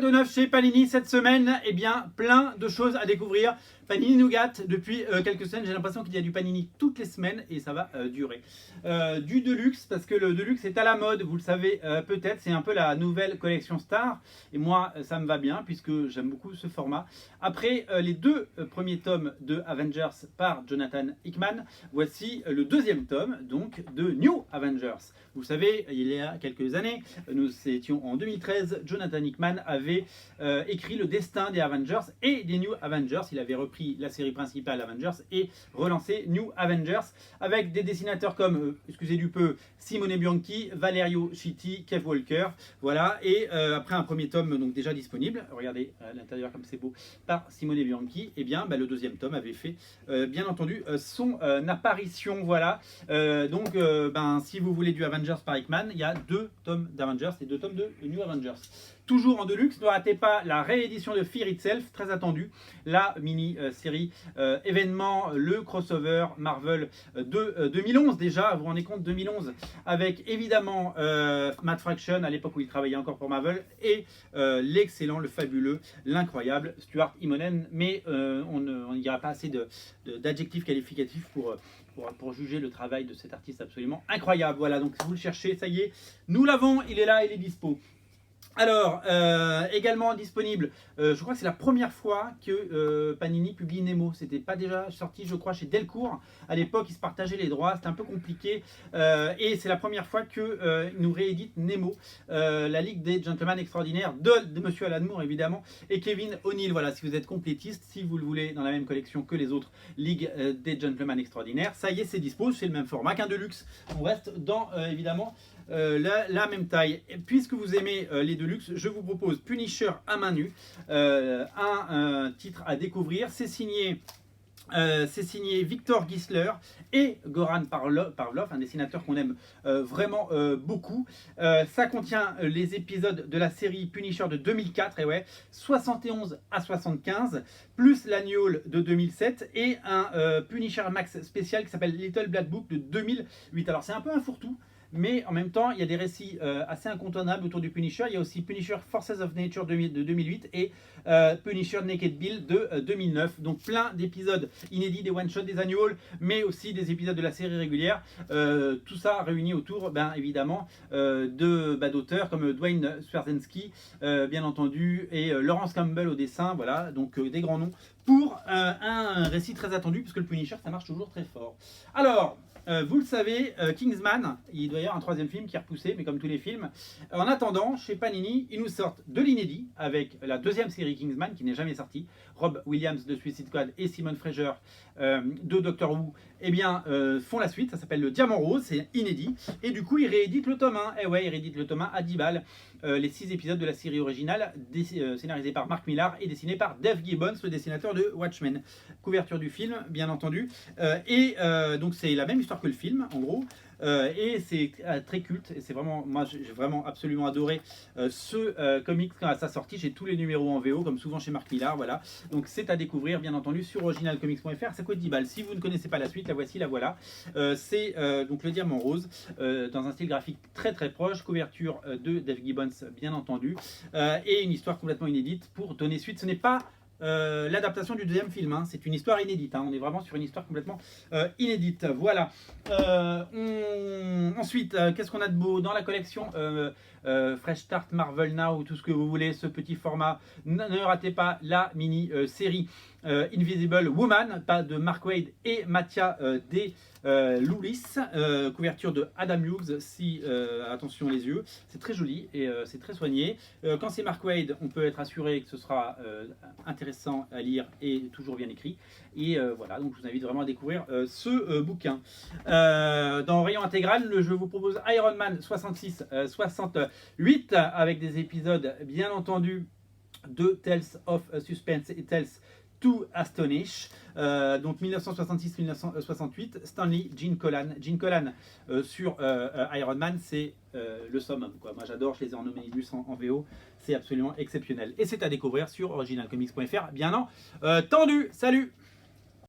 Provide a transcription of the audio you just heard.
de neuf chez Panini cette semaine? Eh bien, plein de choses à découvrir. Panini nous gâte depuis quelques semaines. J'ai l'impression qu'il y a du Panini toutes les semaines et ça va durer. Du Deluxe, parce que le Deluxe est à la mode, vous le savez peut-être. C'est un peu la nouvelle collection Star. Et moi, ça me va bien puisque j'aime beaucoup ce format. Après les deux premiers tomes de Avengers par Jonathan Hickman, voici le deuxième tome donc de New Avengers. Vous savez, il y a quelques années, nous étions en 2013, Jonathan Hickman avait écrit le destin des Avengers et des New Avengers. Il avait repris la série principale Avengers et relancé New Avengers avec des dessinateurs comme, excusez du peu, Simone Bianchi, Valerio Chitti, Kev Walker. Voilà, et après un premier tome donc déjà disponible, regardez à l'intérieur comme c'est beau, par Simone Bianchi, et bien le deuxième tome avait fait bien entendu son apparition. Voilà, donc si vous voulez du Avengers par Hickman, il y a deux tomes d'Avengers et deux tomes de New Avengers. Toujours en Deluxe, ne ratez pas la réédition de Fear Itself, très attendue, la mini-série événement, le crossover Marvel de 2011 déjà, vous vous rendez compte, 2011, avec évidemment Matt Fraction à l'époque où il travaillait encore pour Marvel, et l'excellent, le fabuleux, l'incroyable Stuart Immonen, mais on n'y aura pas assez d'adjectifs qualificatifs pour juger le travail de cet artiste absolument incroyable. Voilà, donc si vous le cherchez, ça y est, nous l'avons, il est là, il est dispo. Alors, également disponible, je crois que c'est la première fois que Panini publie Nemo. C'était pas déjà sorti, je crois, chez Delcourt. À l'époque, ils se partageaient les droits, c'était un peu compliqué. Et c'est la première fois qu'ils nous rééditent Nemo, la Ligue des Gentlemen Extraordinaires de Monsieur Alan Moore, évidemment, et Kevin O'Neill. Voilà, si vous êtes complétiste, si vous le voulez dans la même collection que les autres Ligues des Gentlemen Extraordinaires, ça y est, c'est dispo, c'est le même format qu'un Deluxe. On reste dans, évidemment, la même taille. Et puisque vous aimez les Deluxe, je vous propose Punisher à main nue, un titre à découvrir. C'est signé Victor Gisler et Goran Pavlov, un dessinateur qu'on aime vraiment beaucoup. Ça contient les épisodes de la série Punisher de 2004, et ouais, 71 à 75, plus l'annual de 2007 et un Punisher Max spécial qui s'appelle Little Black Book de 2008. Alors c'est un peu un fourre-tout, mais en même temps, il y a des récits assez incontournables autour du Punisher. Il y a aussi Punisher Forces of Nature de 2008 et Punisher Naked Bill de 2009. Donc plein d'épisodes inédits, des one-shots, des annuals, mais aussi des épisodes de la série régulière. Tout ça réuni autour, évidemment, d'auteurs comme Dwayne Swarzensky, bien entendu, et Lawrence Campbell au dessin. Voilà, donc des grands noms pour un récit très attendu, puisque le Punisher, ça marche toujours très fort. Alors, vous le savez, Kingsman, il doit y avoir un troisième film qui est repoussé, mais comme tous les films. En attendant, chez Panini, ils nous sortent de l'inédit avec la deuxième série Kingsman qui n'est jamais sortie. Rob Williams de Suicide Squad et Simon Fraser de Doctor Who, font la suite. Ça s'appelle le Diamant Rose, c'est inédit. Et du coup, ils rééditent le tome 1. Et ouais, ils rééditent le tome 1 à 10 balles. Les 6 épisodes de la série originale, scénarisés par Mark Millar et dessinés par Dave Gibbons, le dessinateur de Watchmen. Couverture du film, bien entendu. Donc c'est la même histoire que le film, en gros. Et c'est très culte, et c'est vraiment, moi j'ai vraiment absolument adoré ce comics quand à sa sortie. J'ai tous les numéros en VO, comme souvent chez Mark Millar. Voilà, donc c'est à découvrir bien entendu sur originalcomics.fr. Ça coûte 10 balles. Si vous ne connaissez pas la suite, la voici, la voilà. C'est donc le Diamant Rose, dans un style graphique très très proche, couverture de Dave Gibbons bien entendu, et une histoire complètement inédite pour donner suite. Ce n'est pas l'adaptation du deuxième film, hein. C'est une histoire inédite, hein. On est vraiment sur une histoire complètement inédite. Voilà. Ensuite, qu'est-ce qu'on a de beau dans la collection Fresh Start, Marvel Now, tout ce que vous voulez, ce petit format. Ne ratez pas la mini-série Invisible Woman, pas de Mark Waid et Mattia Loulis, couverture de Adam Hughes. Si attention les yeux, c'est très joli et c'est très soigné. Quand c'est Mark Waid, on peut être assuré que ce sera intéressant à lire et toujours bien écrit. Et voilà, donc je vous invite vraiment à découvrir ce bouquin. Dans Rayon Intégral, je vous propose Iron Man 66-68 avec des épisodes bien entendu de Tales of Suspense et Tales to Astonish, donc 1966-1968, Stanley Gene Colan. Gene Colan sur Iron Man, c'est le summum, quoi. Moi j'adore, je les ai en omnibus en VO, c'est absolument exceptionnel. Et c'est à découvrir sur originalcomics.fr, bien entendu. Salut!